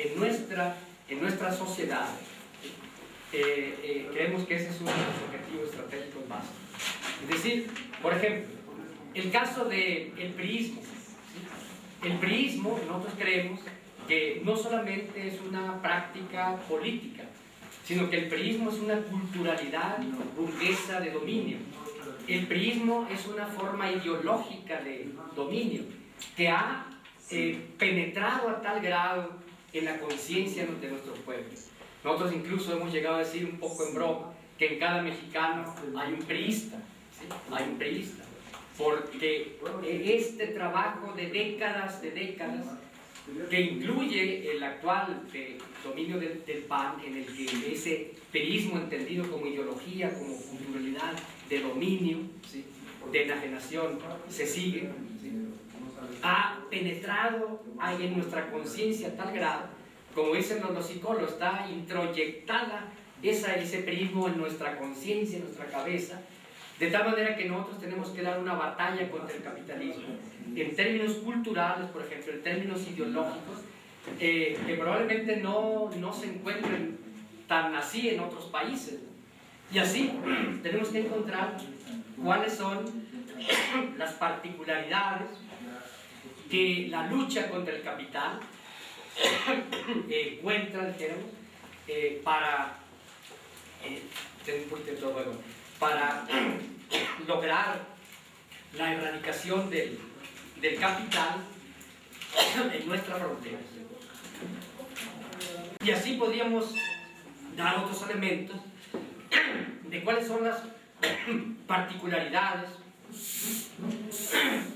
en nuestra sociedad, creemos que ese es uno de los objetivos estratégicos básicos. Es decir, por ejemplo, el caso del priismo. ¿Sí? El priismo, nosotros creemos que no solamente es una práctica política, sino que el priismo es una culturalidad burguesa de dominio. El priismo es una forma ideológica de dominio que ha penetrado a tal grado en la conciencia de nuestro pueblo. Nosotros incluso hemos llegado a decir un poco en broma que en cada mexicano hay un priista, ¿sí? Hay un priista, porque este trabajo de décadas, que incluye el actual dominio del PAN, en el que ese priismo entendido como ideología, como culturalidad de dominio, ¿sí? De enajenación, se sigue, ¿sí? Ha penetrado ahí en nuestra conciencia a tal grado, como dicen los psicólogos, está introyectada ese priismo en nuestra conciencia, en nuestra cabeza, de tal manera que nosotros tenemos que dar una batalla contra el capitalismo, en términos culturales, por ejemplo, en términos ideológicos, que probablemente no se encuentren tan así en otros países. Y así tenemos que encontrar cuáles son las particularidades que la lucha contra el capital encuentra, dijéramos, para lograr la erradicación del capital en nuestras fronteras. Y así podríamos dar otros elementos de cuáles son las particularidades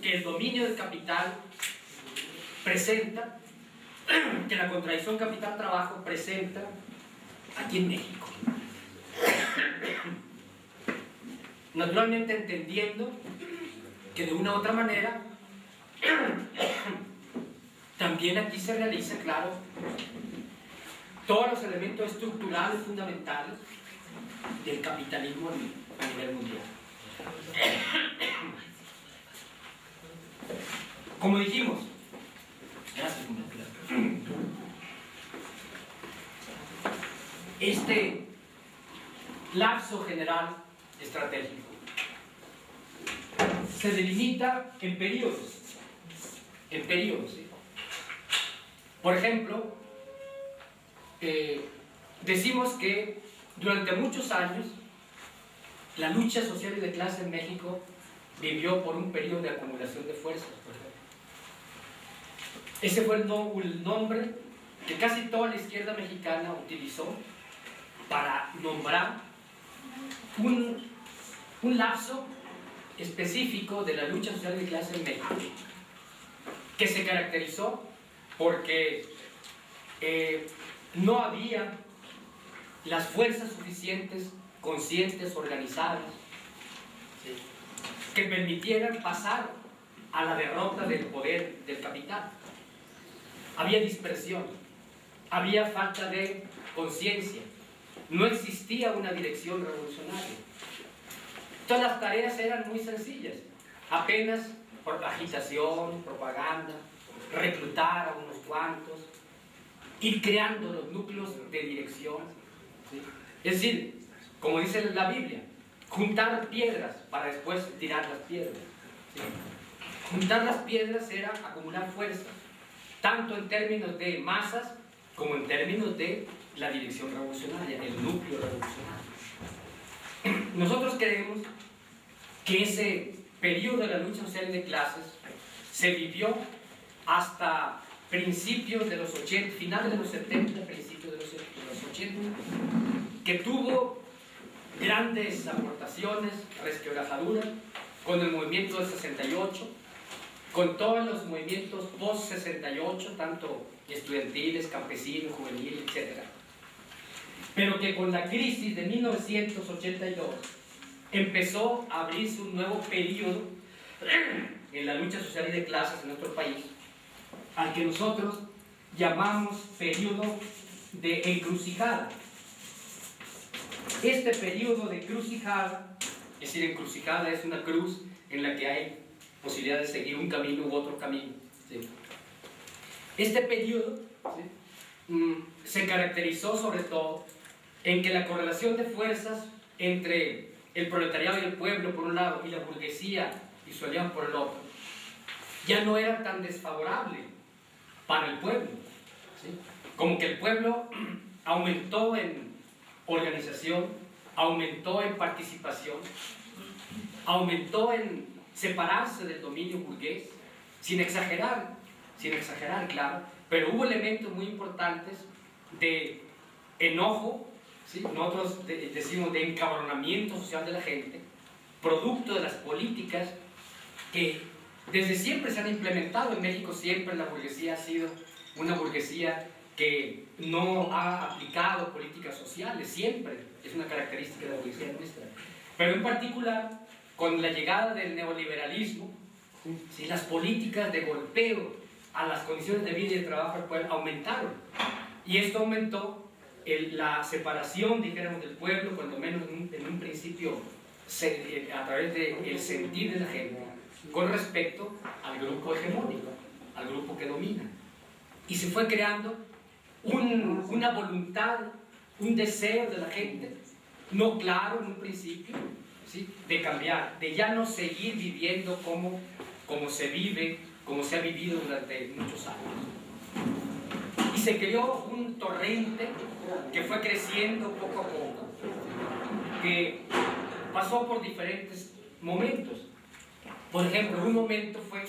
que el dominio del capital presenta, que la contradicción capital-trabajo presenta aquí en México. Naturalmente entendiendo que de una u otra manera también aquí se realiza, claro, todos los elementos estructurales fundamentales del capitalismo a nivel mundial. Como dijimos, este lapso general estratégico se delimita en periodos, ¿sí? Por ejemplo, decimos que durante muchos años la lucha social y de clase en México vivió por un periodo de acumulación de fuerzas, por ejemplo. Ese fue el nombre que casi toda la izquierda mexicana utilizó para nombrar un lapso específico de la lucha social de clase en México, que se caracterizó porque no había las fuerzas suficientes, conscientes, organizadas, ¿sí?, que permitieran pasar a la derrota del poder del capital. Había dispersión, había falta de conciencia, no existía una dirección revolucionaria. Todas las tareas eran muy sencillas, apenas por agitación, propaganda, reclutar a unos cuantos, ir creando los núcleos de dirección, ¿sí? Es decir, como dice la Biblia, juntar piedras para después tirar las piedras, ¿sí? Juntar las piedras era acumular fuerza, tanto en términos de masas como en términos de la dirección revolucionaria, el núcleo revolucionario. Nosotros creemos que ese periodo de la lucha social y de clases se vivió hasta principios de los 80, finales de los 70, principios de los 80, que tuvo grandes aportaciones, resquebrajaduras, con el movimiento del 68, con todos los movimientos post-68, tanto estudiantiles, campesinos, juveniles, etc. Pero que con la crisis de 1982 empezó a abrirse un nuevo periodo en la lucha social y de clases en nuestro país, al que nosotros llamamos periodo de encrucijada. Este periodo de encrucijada, es decir, encrucijada es una cruz en la que hay posibilidad de seguir un camino u otro camino, ¿sí? Este periodo, ¿sí?, se caracterizó sobre todo en que la correlación de fuerzas entre el proletariado y el pueblo por un lado y la burguesía y su aliado por el otro ya no era tan desfavorable para el pueblo, ¿sí? Como que el pueblo aumentó en organización, aumentó en participación, aumentó en separarse del dominio burgués, sin exagerar, claro, pero hubo elementos muy importantes de enojo, ¿sí? Nosotros decimos de encabronamiento social de la gente, producto de las políticas que desde siempre se han implementado. En México siempre la burguesía ha sido una burguesía que no ha aplicado políticas sociales, siempre es una característica de la burguesía nuestra. Pero en particular, con la llegada del neoliberalismo, ¿sí? Las políticas de golpeo a las condiciones de vida y de trabajo del pueblo aumentaron. Y esto aumentó la separación, dijéramos, del pueblo, cuando menos en un principio, a través del sentir de la gente, con respecto al grupo hegemónico, al grupo que domina. Y se fue creando una voluntad, un deseo de la gente, no claro en un principio, ¿sí? De cambiar, de ya no seguir viviendo como se vive, como se ha vivido durante muchos años. Y se creó un torrente que fue creciendo poco a poco, que pasó por diferentes momentos. Por ejemplo, un momento fue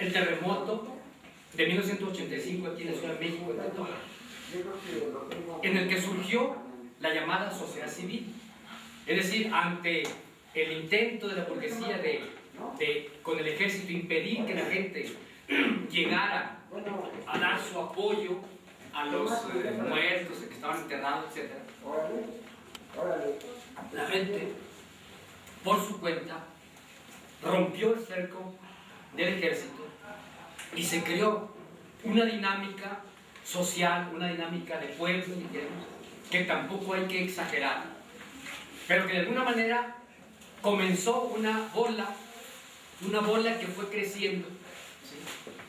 el terremoto de 1985 aquí en la Ciudad de México, en el que surgió la llamada sociedad civil. Es decir, ante el intento de la burguesía con el ejército impedir que la gente llegara a dar su apoyo a los muertos que estaban enterrados, etc. La gente, por su cuenta, rompió el cerco del ejército y se creó una dinámica social, una dinámica de pueblo, digamos, que tampoco hay que exagerar, pero que de alguna manera comenzó una bola que fue creciendo, ¿sí?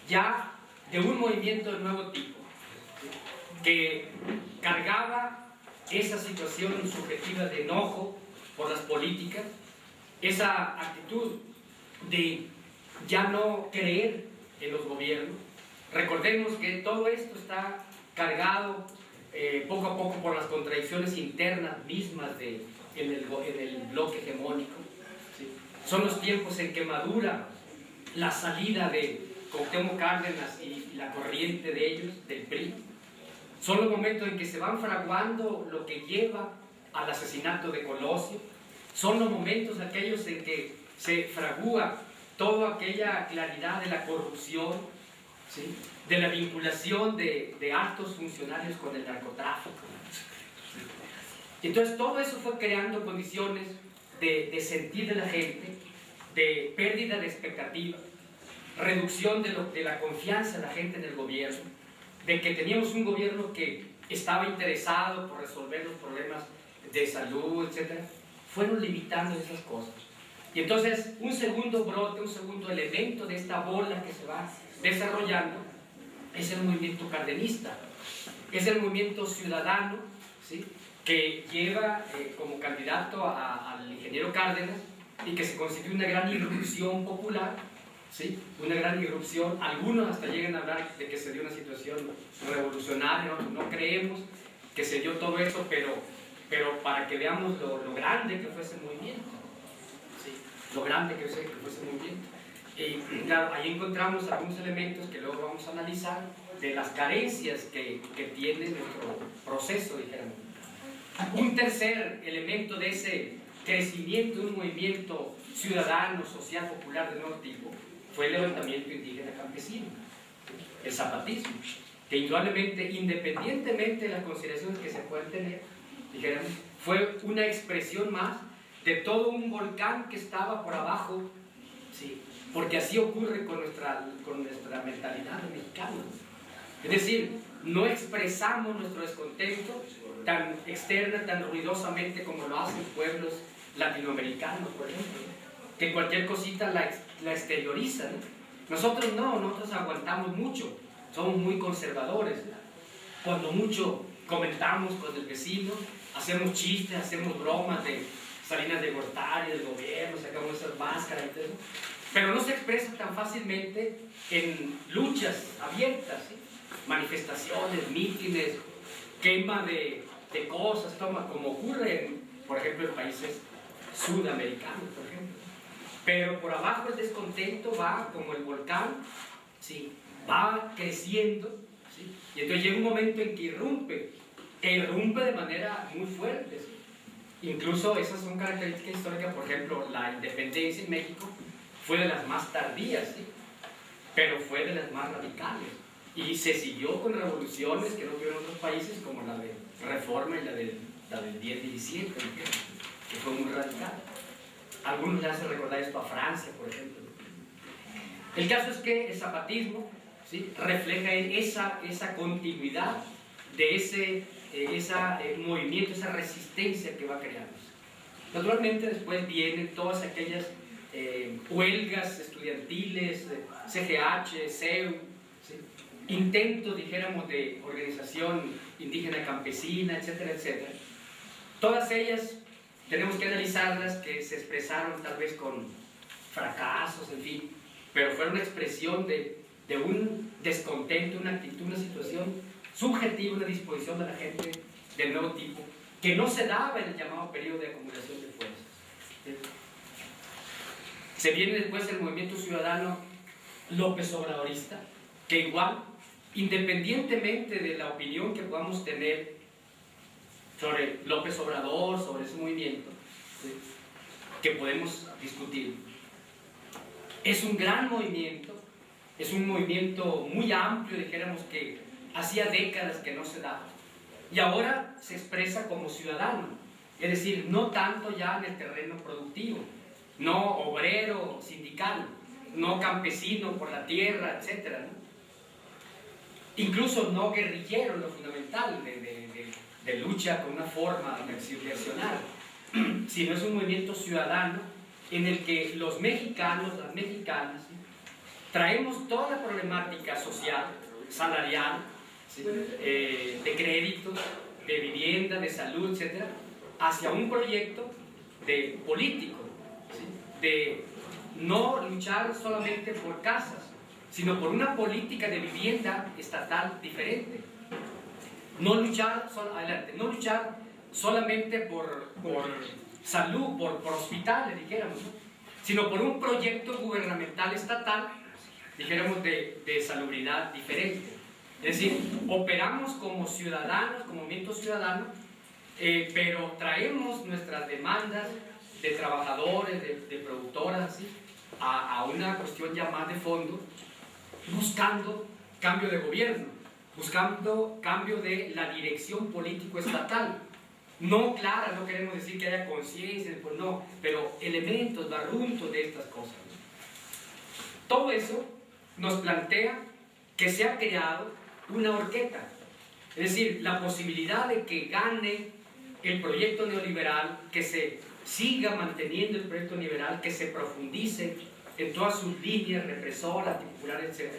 Ya de un movimiento de nuevo tipo, ¿sí? Que cargaba esa situación subjetiva de enojo por las políticas, esa actitud de ya no creer en los gobiernos. Recordemos que todo esto está cargado poco a poco por las contradicciones internas mismas en el bloque hegemónico, ¿sí? Son los tiempos en que madura la salida de Cuauhtémoc Cárdenas y la corriente de ellos, del PRI. Son los momentos en que se van fraguando lo que lleva al asesinato de Colosio. Son los momentos aquellos en que se fragúa toda aquella claridad de la corrupción, ¿sí? De la vinculación de altos funcionarios con el narcotráfico. Entonces todo eso fue creando condiciones de sentir de la gente, de pérdida de expectativa, reducción de la confianza de la gente en el gobierno, de que teníamos un gobierno que estaba interesado por resolver los problemas de salud, etc. Fueron limitando esas cosas. Y entonces un segundo brote, un segundo elemento de esta bola que se va desarrollando es el movimiento cardenista, es el movimiento ciudadano, ¿sí? Que lleva como candidato al ingeniero Cárdenas y que se constituye una gran irrupción popular, ¿sí? Una gran irrupción. Algunos hasta llegan a hablar de que se dio una situación revolucionaria. No creemos que se dio todo eso, pero para que veamos lo grande que fue ese movimiento, ¿sí? Lo grande que fue ese movimiento. Y claro, ahí encontramos algunos elementos que luego vamos a analizar de las carencias que tiene nuestro proceso, dijéramos. Un tercer elemento de ese crecimiento de un movimiento ciudadano, social, popular de nuevo tipo fue el levantamiento indígena campesino, el zapatismo, que indudablemente, independientemente de las consideraciones que se pueden tener, dijéramos, fue una expresión más de todo un volcán que estaba por abajo, ¿sí? Porque así ocurre con nuestra mentalidad mexicana. Es decir, no expresamos nuestro descontento tan externa, tan ruidosamente como lo hacen pueblos latinoamericanos, por ejemplo, que cualquier cosita la exteriorizan. Nosotros no, nosotros aguantamos mucho, somos muy conservadores, cuando mucho comentamos con el vecino, hacemos chistes, hacemos bromas de Salinas de Gortari, del gobierno, sacamos esas máscaras y todo eso, pero no se expresa tan fácilmente en luchas abiertas, ¿sí? Manifestaciones, mítines, quema de cosas, como ocurre, por ejemplo, en países sudamericanos, por ejemplo. Pero por abajo el descontento va como el volcán, ¿sí? Va creciendo, ¿sí? Y entonces llega un momento en que irrumpe de manera muy fuerte, ¿sí? Incluso esas son características históricas. Por ejemplo, la independencia en México fue de las más tardías, ¿sí? Pero fue de las más radicales, y se siguió con revoluciones que no tuvieron otros países, como la de Reforma y la del 10-17, que fue muy radical. Algunos le hacen recordar esto a Francia, por ejemplo. El caso es que el zapatismo, ¿sí? Refleja esa continuidad de ese movimiento, esa resistencia que va creándose. Naturalmente después vienen todas aquellas huelgas estudiantiles, CGH, CEU, ¿sí? Intentos, dijéramos, de organización indígena campesina, etcétera, etcétera. Todas ellas tenemos que analizarlas, que se expresaron tal vez con fracasos, en fin, pero fueron una expresión de un descontento, una actitud, una situación subjetiva, una disposición de la gente de nuevo tipo, que no se daba en el llamado periodo de acumulación de fuerzas. Se viene después el movimiento ciudadano López Obradorista, que igual, independientemente de la opinión que podamos tener sobre López Obrador, sobre ese movimiento, ¿sí? Que podemos discutir, es un gran movimiento, es un movimiento muy amplio, dijéramos, que hacía décadas que no se daba, y ahora se expresa como ciudadano, es decir, no tanto ya en el terreno productivo, no obrero sindical, no campesino por la tierra, etc., ¿no? Incluso no guerrillero en lo fundamental de lucha con una forma reaccionaria, sino es un movimiento ciudadano en el que los mexicanos, las mexicanas, ¿sí? Traemos toda la problemática social, salarial, ¿sí? De créditos, de vivienda, de salud, etc., hacia un proyecto de político, ¿sí? De no luchar solamente por casas, sino por una política de vivienda estatal diferente. No luchar solamente por salud, por hospitales, dijéramos, ¿no? Sino por un proyecto gubernamental estatal, dijéramos, de salubridad diferente. Es decir, operamos como ciudadanos, como movimiento ciudadano, pero traemos nuestras demandas de trabajadores, de productoras, ¿sí? a una cuestión ya más de fondo, buscando cambio de gobierno, buscando cambio de la dirección político-estatal. No clara, no queremos decir que haya conciencia, pues no, pero elementos, barruntos de estas cosas. Todo eso nos plantea que se ha creado una horqueta, es decir, la posibilidad de que gane el proyecto neoliberal, que se siga manteniendo el proyecto neoliberal, que se profundice en todas sus líneas represoras, articulares, etc.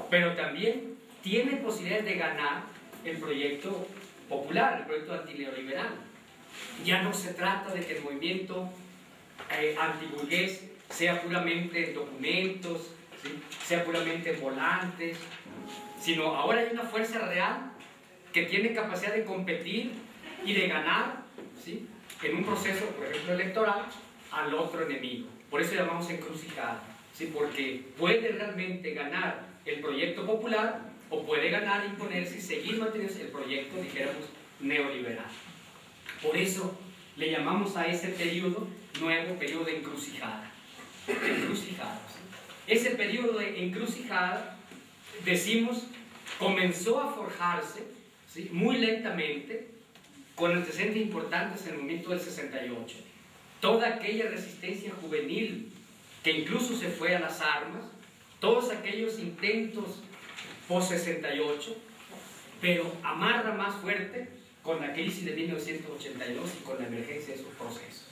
Pero también tiene posibilidades de ganar el proyecto popular, el proyecto antineoliberal. Ya no se trata de que el movimiento antiburgués sea puramente en documentos, ¿sí? Sea puramente en volantes, sino ahora hay una fuerza real que tiene capacidad de competir y de ganar, ¿sí? En un proceso, por ejemplo, electoral, al otro enemigo. Por eso llamamos encrucijada, ¿sí? Porque puede realmente ganar el proyecto popular o puede ganar, imponerse y seguir manteniendo el proyecto, dijéramos, neoliberal. Por eso le llamamos a ese periodo nuevo periodo de encrucijada. Encrucijada, ¿sí? Ese periodo de encrucijada, decimos, comenzó a forjarse, ¿sí? Muy lentamente, con antecedentes importantes en el movimiento del 68. Toda aquella resistencia juvenil que incluso se fue a las armas, todos aquellos intentos post-68, pero amarra más fuerte con la crisis de 1982 y con la emergencia de esos procesos.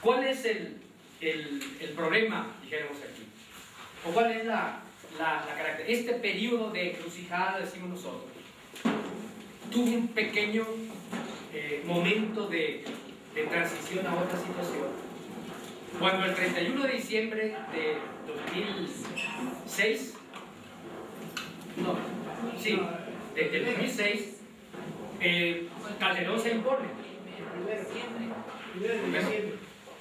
¿Cuál es el problema, dijéramos aquí? ¿O cuál es la este periodo de encrucijada, decimos nosotros, tuvo un pequeño momento de transición a otra situación. Cuando el 31 de diciembre de 2006, del 2006, Calderón se impone.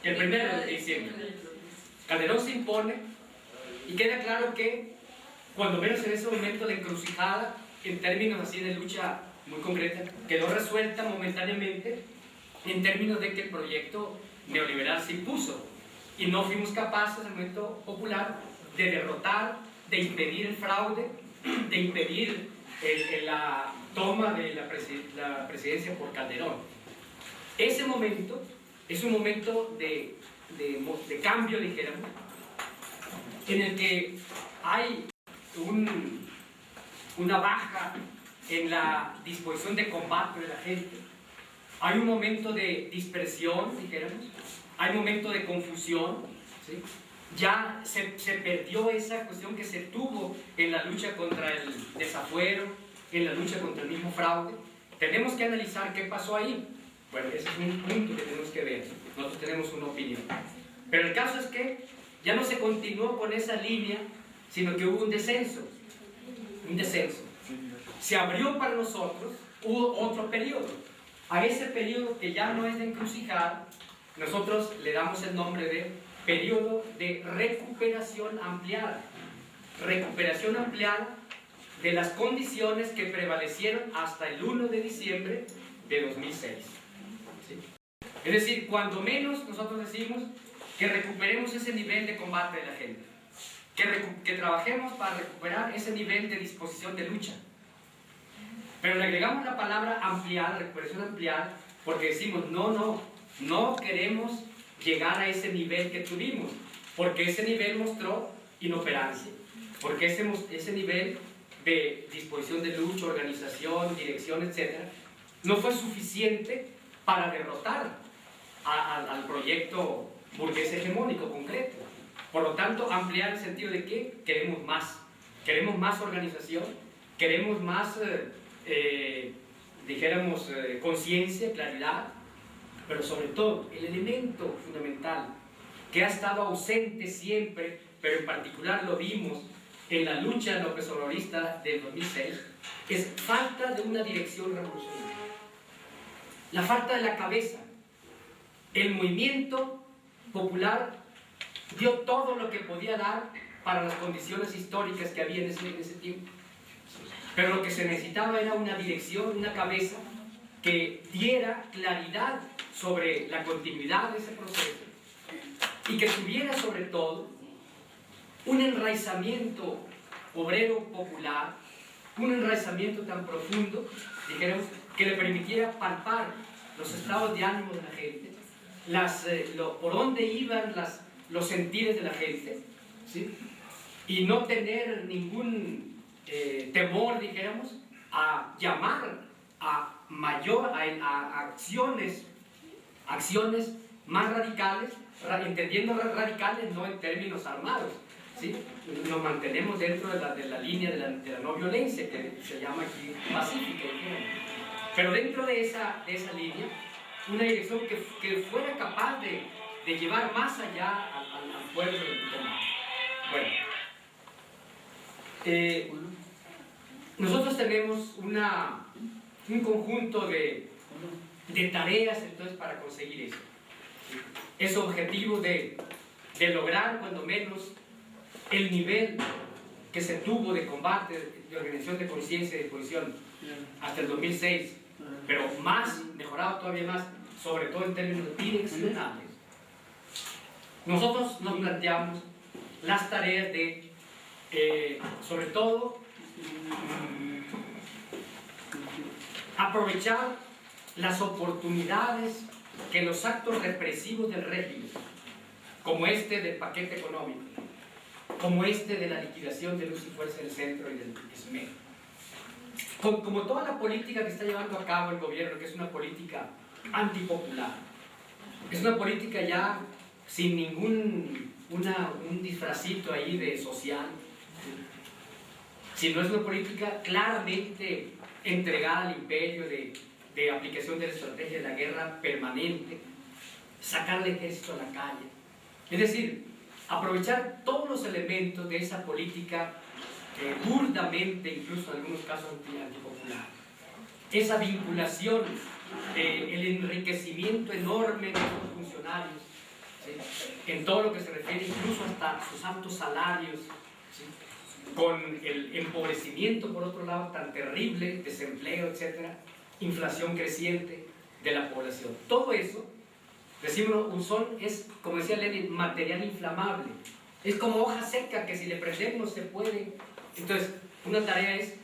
El 1 de diciembre. Calderón se impone y queda claro que, cuando menos en ese momento, la encrucijada, en términos así de lucha muy concreta, quedó resuelta momentáneamente en términos de que el proyecto neoliberal se impuso y no fuimos capaces, en el momento popular, de derrotar, de impedir el fraude, de impedir la toma de la presidencia por Calderón. Ese momento es un momento de cambio, dijéramos, en el que hay una baja en la disposición de combate de la gente. Hay un momento de dispersión, dijéramos, hay un momento de confusión, ¿sí? Ya se perdió esa cuestión que se tuvo en la lucha contra el desafuero, en la lucha contra el mismo fraude. Tenemos que analizar qué pasó ahí. Bueno, ese es un punto que tenemos que ver. Nosotros tenemos una opinión. Pero el caso es que ya no se continuó con esa línea, sino que hubo un descenso. Un descenso. Se abrió para nosotros, hubo otro periodo. A ese periodo, que ya no es de encrucijada, nosotros le damos el nombre de periodo de recuperación ampliada. Recuperación ampliada de las condiciones que prevalecieron hasta el 1 de diciembre de 2006. ¿Sí? Es decir, cuando menos nosotros decimos que recuperemos ese nivel de combate de la gente, que trabajemos para recuperar ese nivel de disposición de lucha. Pero le agregamos la palabra ampliada, recuperación ampliada, porque decimos, no queremos llegar a ese nivel que tuvimos, porque ese nivel mostró inoperancia, porque ese nivel de disposición de lucha, organización, dirección, etc., no fue suficiente para derrotar al proyecto burgués hegemónico concreto. Por lo tanto, ampliar en el sentido de que queremos más organización, queremos más, conciencia, claridad, pero sobre todo, el elemento fundamental que ha estado ausente siempre, pero en particular lo vimos en la lucha López Obradorista del 2006, es falta de una dirección revolucionaria. La falta de la cabeza. El movimiento popular dio todo lo que podía dar para las condiciones históricas que había en ese tiempo. Pero lo que se necesitaba era una dirección, una cabeza que diera claridad sobre la continuidad de ese proceso y que tuviera sobre todo un enraizamiento obrero popular, un enraizamiento tan profundo, dijéramos, que le permitiera palpar los estados de ánimo de la gente, por dónde iban los sentires de la gente, ¿sí? Y no tener ningún temor, dijéramos, a llamar a acciones más radicales, entendiendo radicales no en términos armados, ¿sí? Nos mantenemos dentro de la línea de la no violencia, que se llama aquí pacífica, pero dentro de esa línea, una dirección que fuera capaz de llevar más allá al pueblo del combate. Bueno, nosotros tenemos un conjunto de tareas entonces para conseguir eso. Ese objetivo de lograr cuando menos el nivel que se tuvo de combate, de organización de conciencia y de disposición hasta el 2006, pero mejorado todavía más, sobre todo en términos direccionales. Nosotros nos planteamos las tareas de, sobre todo, aprovechar las oportunidades que los actos represivos del régimen, como este del paquete económico, como este de la liquidación de Luz y Fuerza del Centro y del SME, como toda la política que está llevando a cabo el gobierno, que es una política antipopular, es una política ya sin un disfrazito ahí de social, sino es una política claramente entregada al imperio de aplicación de la estrategia de la guerra permanente, sacar el ejército a la calle. Es decir, aprovechar todos los elementos de esa política burdamente, incluso en algunos casos antipopular. Esa vinculación, el enriquecimiento enorme de los funcionarios, ¿sí?, en todo lo que se refiere incluso hasta sus altos salarios, ¿sí?, con el empobrecimiento, por otro lado, tan terrible, desempleo, etcétera, inflación creciente de la población. Todo eso, decimos, es, como decía Lenin, material inflamable. Es como hoja seca que si le prendemos se puede. Entonces, una tarea es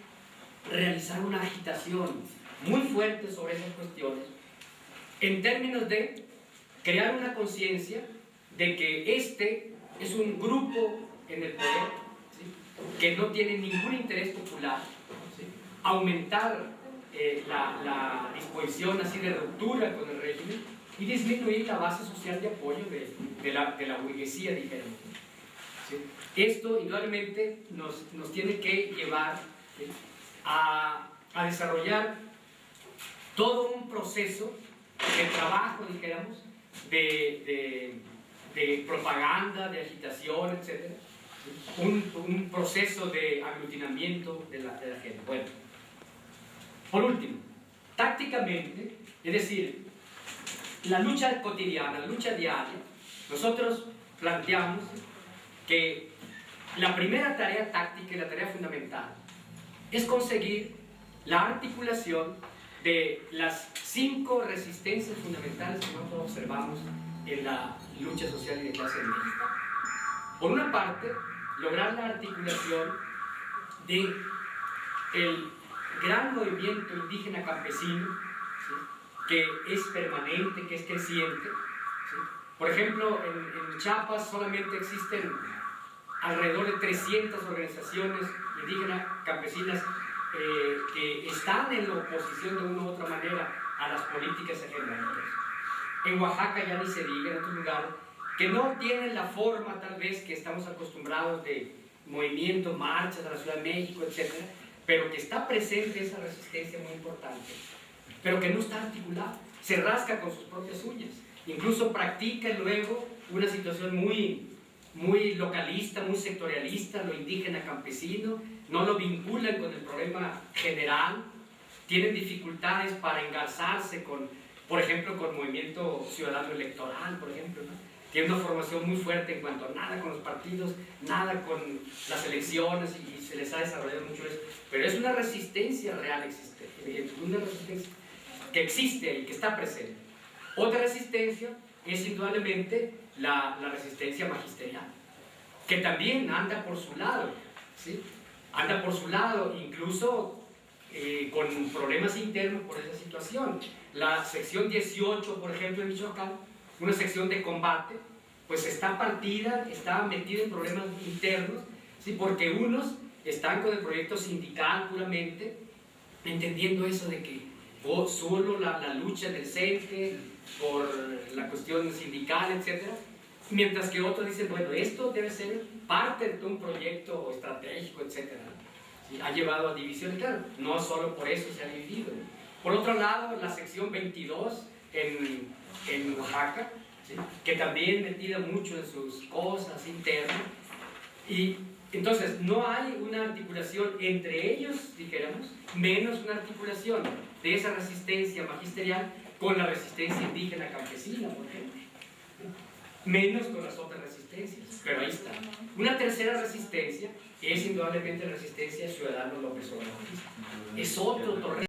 realizar una agitación muy fuerte sobre esas cuestiones, en términos de crear una conciencia de que este es un grupo en el poder, ¿sí?, que no tiene ningún interés popular, ¿sí?, aumentar la disposición así de ruptura con el régimen y disminuir la base social de apoyo de la burguesía, dijéramos. ¿Sí? Esto indudablemente nos tiene que llevar, ¿sí?, a desarrollar todo un proceso de trabajo, dijéramos, de propaganda, de agitación, etc. ¿Sí? Un proceso de aglutinamiento de la gente. Bueno, por último, tácticamente, es decir, la lucha cotidiana, la lucha diaria, nosotros planteamos que la primera tarea táctica y la tarea fundamental es conseguir la articulación de las 5 resistencias fundamentales que nosotros observamos en la lucha social y de clase en México. Por una parte, lograr la articulación de el gran movimiento indígena campesino, ¿sí?, que es permanente, que es creciente, ¿sí? Por ejemplo, en Chiapas solamente existen alrededor de 300 organizaciones indígenas campesinas que están en oposición de una u otra manera a las políticas hegemónicas. En Oaxaca ya ni se diga, en otros lugares, que no tienen la forma tal vez que estamos acostumbrados de movimientos, marchas a la Ciudad de México, etc., pero que está presente esa resistencia muy importante, pero que no está articulada, se rasca con sus propias uñas, incluso practica luego una situación muy localista, muy sectorialista, lo indígena campesino, no lo vinculan con el problema general, tienen dificultades para engarzarse con, por ejemplo, con movimiento ciudadano electoral, por ejemplo, ¿no? Tiene una formación muy fuerte en cuanto a nada con los partidos, nada con las elecciones, y se les ha desarrollado mucho eso, pero es una resistencia real existente, una resistencia que existe y que está presente. Otra resistencia es indudablemente la resistencia magisterial, que también anda por su lado, ¿sí? Anda por su lado, incluso con problemas internos por esa situación. La sección 18, por ejemplo, en Michoacán, una sección de combate, pues está partida, está metida en problemas internos, ¿sí? Porque unos están con el proyecto sindical puramente, entendiendo eso de que solo la lucha del CENTE por la cuestión sindical, etc., mientras que otros dicen, bueno, esto debe ser parte de un proyecto estratégico, etc. ¿Sí? Ha llevado a divisiones, claro, no solo por eso se ha dividido. Por otro lado, la sección 22 en Oaxaca, ¿sí?, que también metida mucho en sus cosas internas, y entonces no hay una articulación entre ellos, dijéramos, menos una articulación de esa resistencia magisterial con la resistencia indígena campesina, por ejemplo, menos con las otras resistencias, pero ahí está. Una tercera resistencia es indudablemente la resistencia ciudadano López Obradorista. Es otro torrente.